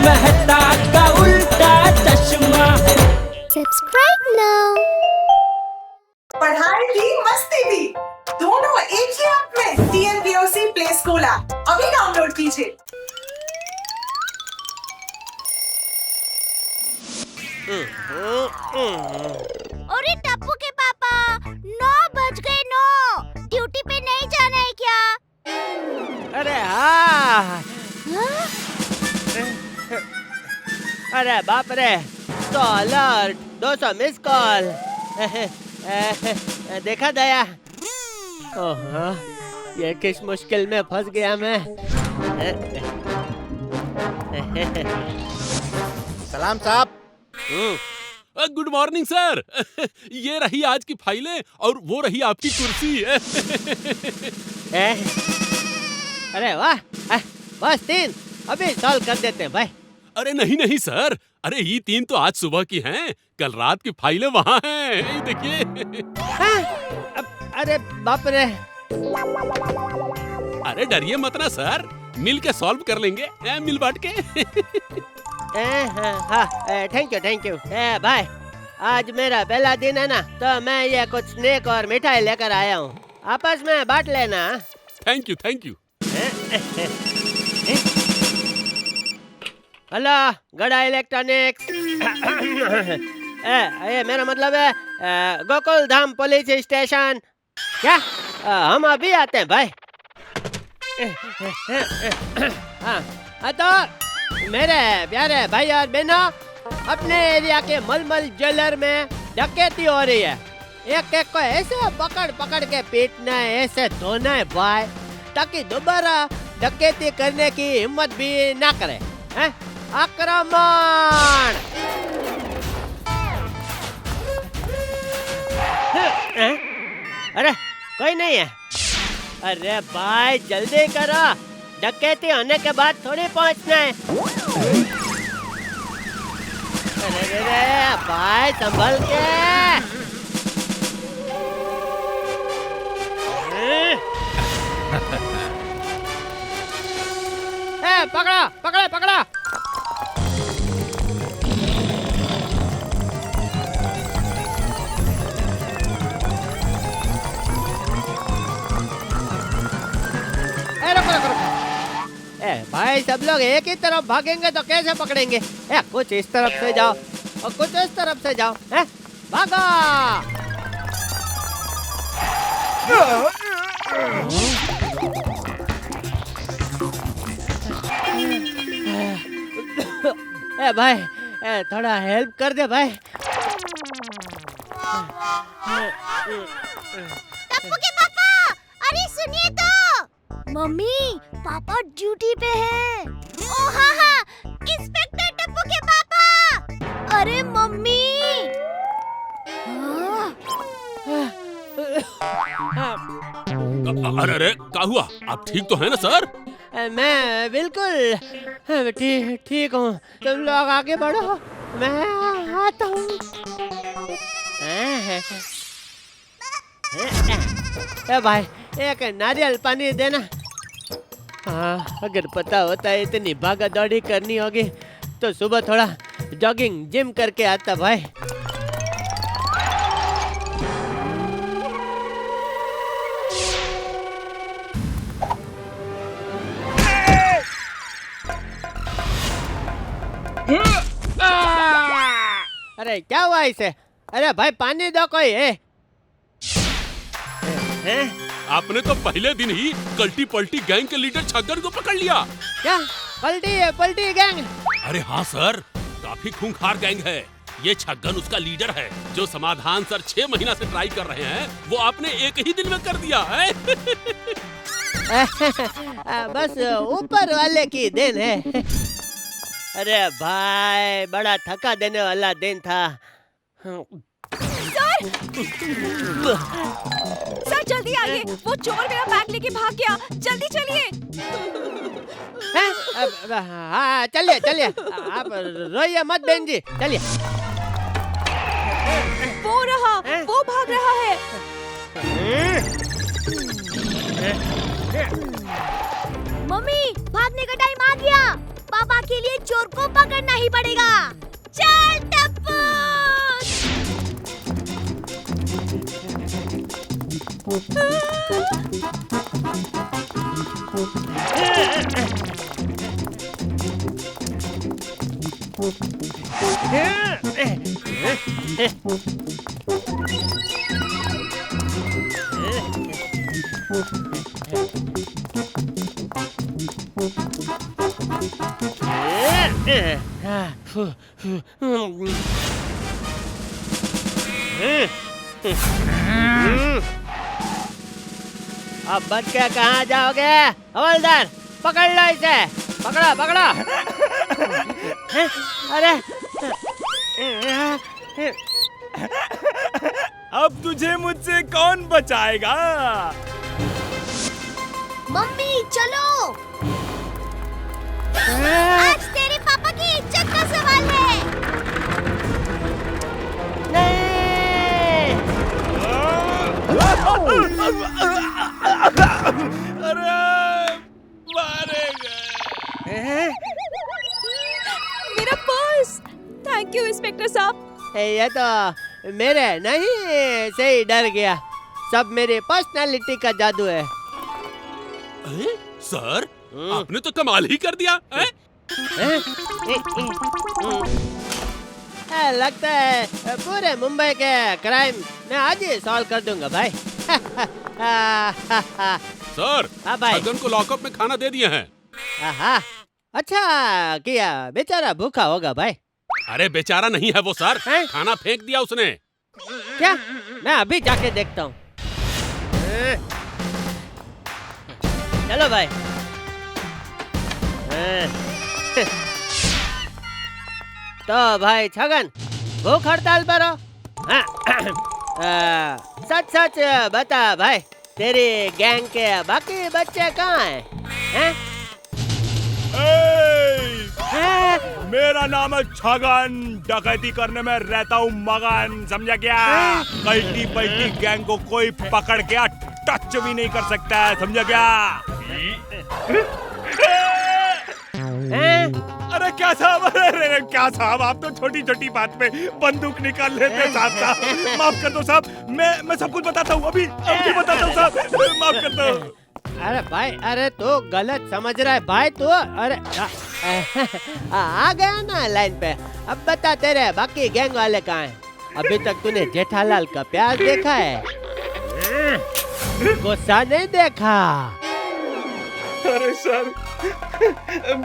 मेहता का उल्टा चश्मा। Subscribe now. पढ़ाई भी मस्ती भी दोनों एक ही ऐप में। TNPOC प्ले स्कूल ऐप अभी डाउनलोड कीजिए। अरे टप्पू के पापा, 9 बज गए। 9 ड्यूटी पे नहीं जाना है क्या? अरे हाँ। हाँ? अरे बाप रे, तो अलर्ट, 200 मिस कॉल। देखा दया? ओह, ये किस मुश्किल में फंस गया मैं। सलाम साहब। Good morning sir. ये रही आज की फाइलें और वो रही आपकी कुर्सी। अरे वाह, बस 3 अभी सॉल्व कर देते हैं भाई। अरे नहीं नहीं सर, अरे ये 3 तो आज सुबह की हैं, कल रात की फाइलें वहाँ हैं, ये देखिए। अरे बाप रे। अरे डरिए मत ना सर, मिल के सॉल्व कर लेंगे, मिल बांट के। थैंक यू भाई, आज मेरा पहला दिन है ना, तो मैं ये कुछ स्नैक और मिठाई लेकर आया हूँ, आपस में बांट लेना। Thank you. हेलो गड़ा इलेक्ट्रॉनिक्स। ये मेरा मतलब है गोकुल धाम पुलिस स्टेशन। क्या हम अभी आते हैं भाई। हाँ तो मेरे प्यारे भाई और बहनों, अपने एरिया के मलमल ज्वेलर में डकैती हो रही है। एक एक को ऐसे पकड़ पकड़ के पीटना है, ऐसे धोना है भाई, ताकि दोबारा डकैती करने की हिम्मत भी ना करे। हैं? आक्रमण! अरे कोई नहीं है। अरे भाई जल्दी करो, डकैती होने के बाद थोड़ी पहुंचना है। अरे भाई संभल के। पकड़ा। रुको। भाई सब लोग एक ही तरफ भागेंगे तो कैसे पकड़ेंगे? कुछ इस तरफ से जाओ और कुछ इस तरफ से जाओ। भागो। भाई थोड़ा हेल्प कर दे भाई। टप्पू के पापा, अरे सुनिए तो। मम्मी, पापा ड्यूटी पे हैं। ओ हाँ, इंस्पेक्टर टप्पू के पापा। अरे मम्मी। अरे क्या हुआ? आप ठीक तो है ना सर? मैं बिल्कुल ठीक हूँ। तुम लोग आगे बढ़ो, मैं आता हूँ। भाई एक नारियल पानी देना। हाँ, अगर पता होता है इतनी भागा दौड़ी करनी होगी तो सुबह थोड़ा जॉगिंग जिम करके आता भाई। अरे क्या हुआ इसे? अरे भाई पानी दो कोई है? आपने तो पहले दिन ही कल्टी पल्टी गैंग के लीडर छगन को पकड़ लिया। क्या पलटी गैंग? अरे हाँ सर, काफी खूंखार गैंग है। ये छगन उसका लीडर है, जो समाधान सर 6 महीना से ट्राई कर रहे हैं, वो आपने एक ही दिन में कर दिया है। बस ऊपर वाले की देन है। अरे भाई बड़ा थका देने वाला दिन था। सर जल्दी आइए, वो चोर मेरा बैग लेके भाग गया, जल्दी चलिए। हाँ चलिए, आप रोइए मत बहन जी, चलिए। वो भाग रहा है। मम्मी, भागने का टाइम आ गया। पापा के लिए चोर चोर को पकड़ना ही पड़ेगा। चल टप्पू। अब बच के कहाँ जाओगे? हवलदार पकड़ लो इसे, पकड़ो पकड़ो। अरे अब तुझे मुझसे कौन बचाएगा? मम्मी चलो, आज तेरे पापा की इज्जत का सवाल है। अरे मारे गए। मेरा पर्स। थैंक यू इंस्पेक्टर साहब। ये तो मेरे नहीं से ही डर गया। सब मेरी पर्सनालिटी का जादू है। सर आपने तो कमाल ही कर दिया है? लगता है पूरे मुंबई के क्राइम मैं आज ही सॉल्व कर दूंगा भाई। सर हाँ भाई। छगन को लॉकअप में खाना दे दिए हैं। अच्छा किया, बेचारा भूखा होगा भाई। अरे बेचारा नहीं है वो सर, हैं? खाना फेंक दिया उसने। क्या? मैं अभी जाके देखता हूँ। चलो भाई। तो भाई छगन भूख हड़ताल पर हो? सच सच बता भाई, तेरी गैंग के बाकी बच्चे कहाँ हैं? मेरा नाम है छगन, डकैती करने में रहता हूँ मगन, समझा क्या? कल्टी पल्टी गैंग को कोई पकड़ के टच भी नहीं कर सकता है, समझा क्या? अरे क्या साहब, अरे क्या साहब, आप तो छोटी छोटी बात पे बंदूक निकाल लेते साहब। माफ कर दो साहब, मैं सब कुछ बताता हूँ, अभी बताता हूँ साहब, माफ कर दो। अरे भाई, अरे तो गलत समझ रहा है भाई तू। अरे आ गया ना लाइन पे। अब बता तेरे बाकी गैंग वाले कहाँ हैं? अभी तक तूने जेठालाल का प्यार देखा है, गुस्सा नहीं देखा। अरे सर,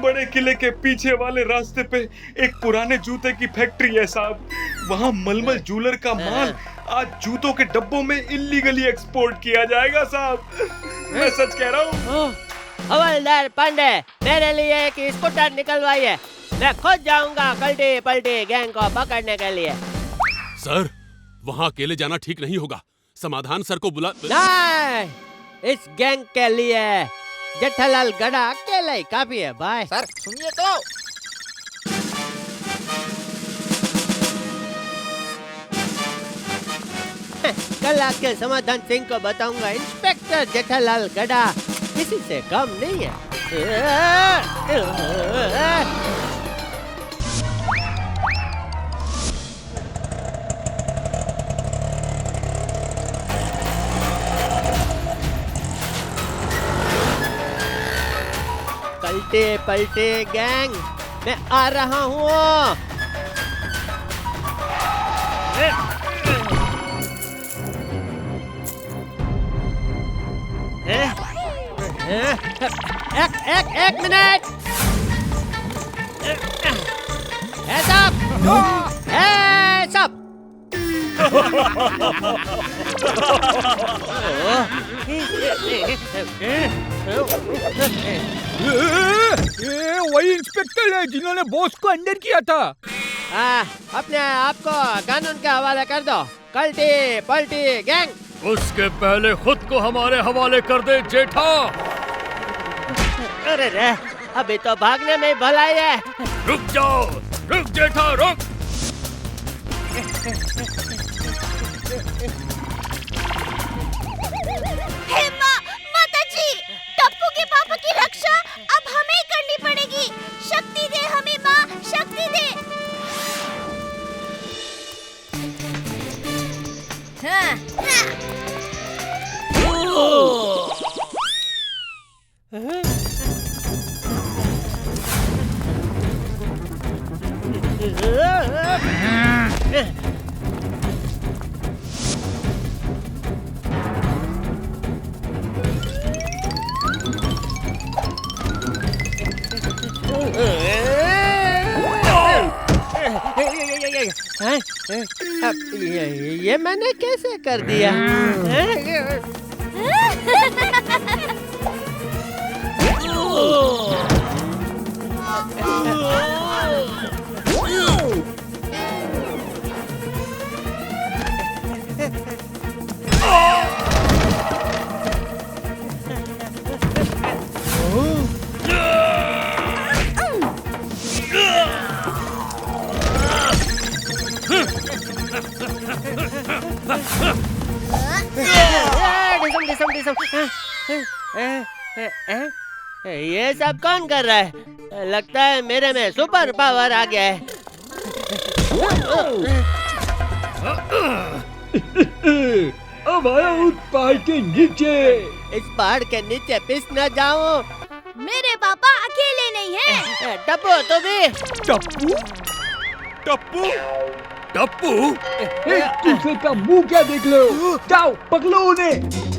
बड़े किले के पीछे वाले रास्ते पे एक पुराने जूते की फैक्ट्री है साहब। वहाँ मलमल जूलर का माल आज जूतों के डब्बों में इल्लीगली एक्सपोर्ट किया जाएगा साहब। मैं सच कह रहा हूँ। हवलदार पांडे, मेरे लिए एक स्कूटर निकलवाई है, मैं खुद जाऊंगा कल्टी पल्टी गैंग को पकड़ने के लिए। सर वहाँ अकेले जाना ठीक नहीं होगा, समाधान सर को बुला। नहीं, इस गैंग के लिए जेठालाल गड़ा अकेला ही काफी है भाई। सर सुनिए तो। कल आके समाधान सिंह को बताऊंगा इंस्पेक्टर जेठालाल गड़ा किसी से कम नहीं है। पलटे पलटे गैंग, मैं आ रहा हूँ। एक मिनट। सब ये वही इंस्पेक्टर है जिन्होंने बॉस को अंडर किया था। अपने आप को कानून के हवाले कर दो, कल्टी पल्टी गैंग। उसके पहले खुद को हमारे हवाले कर दे जेठा। अरे रे, अभी तो भागने में भलाई है। रुक जाओ, रुक जेठा रुक। हे माताजी, टप्पू के पापा की रक्षा अब हमें करनी पड़ेगी। शक्ति दे हमें माँ, जल्दी दे। हाँ, हाँ। ये मैंने कैसे कर दिया? ये सब कौन कर रहा है? लगता है मेरे में सुपर पावर आ गया है। अब आया उस पहाड़ के नीचे। इस पहाड़ के नीचे पिस न जाऊं। मेरे पापा अकेले नहीं हैं। टप्पू तो भी। टप्पू टप्पू टप्पू एक दूसरे का मुंह क्या देख लो। जाओ पकड़ो उन्हें।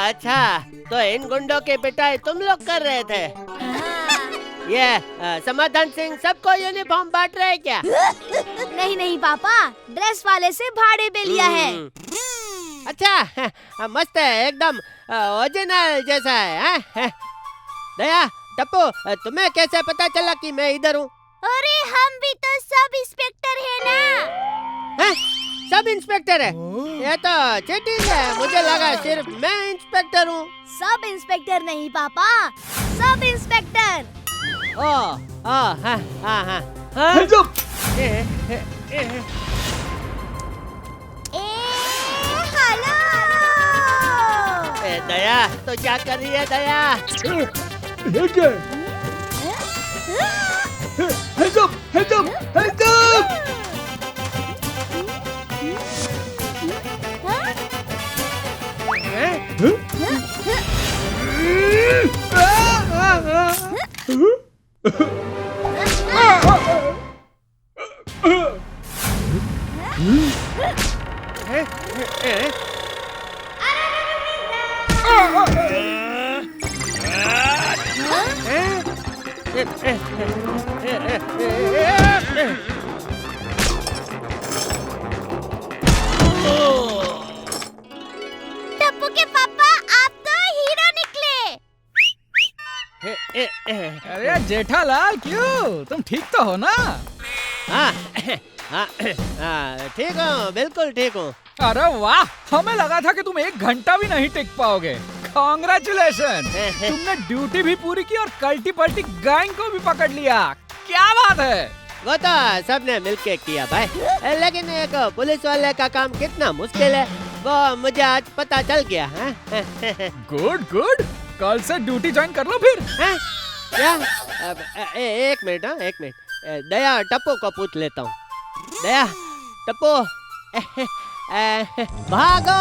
अच्छा, तो इन गुंडों की पिटाई तुम लोग कर रहे थे? ये समाधान सिंह सबको यूनिफॉर्म बांट रहे हैं क्या? नहीं नहीं पापा, ड्रेस वाले से भाड़े पे लिया है। अच्छा, मस्त है, एकदम ओरिजिनल जैसा है। दया, टप्पू, तुम्हें कैसे पता चला कि मैं इधर हूँ? अरे हम भी तो सब इंस्पेक्टर है ना। हैं? सब इंस्पेक्टर है? ये तो चीटिंग है। मुझे लगा सिर्फ मैं इंस्पेक्टर हूँ। सब इंस्पेक्टर नहीं पापा, सब इंस्पेक्टर। हाँ। Hands up! हेलो। दया, तो क्या कर रही है दया? ये क्या? Hands up! Hands up! Hands up! Tappu के पापा, आप तो हीरो निकले। अरे जेठालाल, क्यों? तुम ठीक तो हो ना? हाँ, ठीक हूँ, बिल्कुल ठीक हूँ। अरे वाह, हमें लगा था कि तुम 1 घंटा भी नहीं टिक पाओगे। कांग्रेचुलेशन, तुमने ड्यूटी भी पूरी की और कल्टी पल्टी गैंग को भी पकड़ लिया। क्या बात है? वो तो सबने मिलके किया भाई, लेकिन एक पुलिस वाले का काम कितना मुश्किल है वो मुझे आज पता चल गया। गुड गुड, कल से ड्यूटी ज्वाइन कर लो फिर। क्या? एक मिनट, एक मिनट। दया, टप्पू को पूछ लेता हूँ। दया, टप्पू, भागो!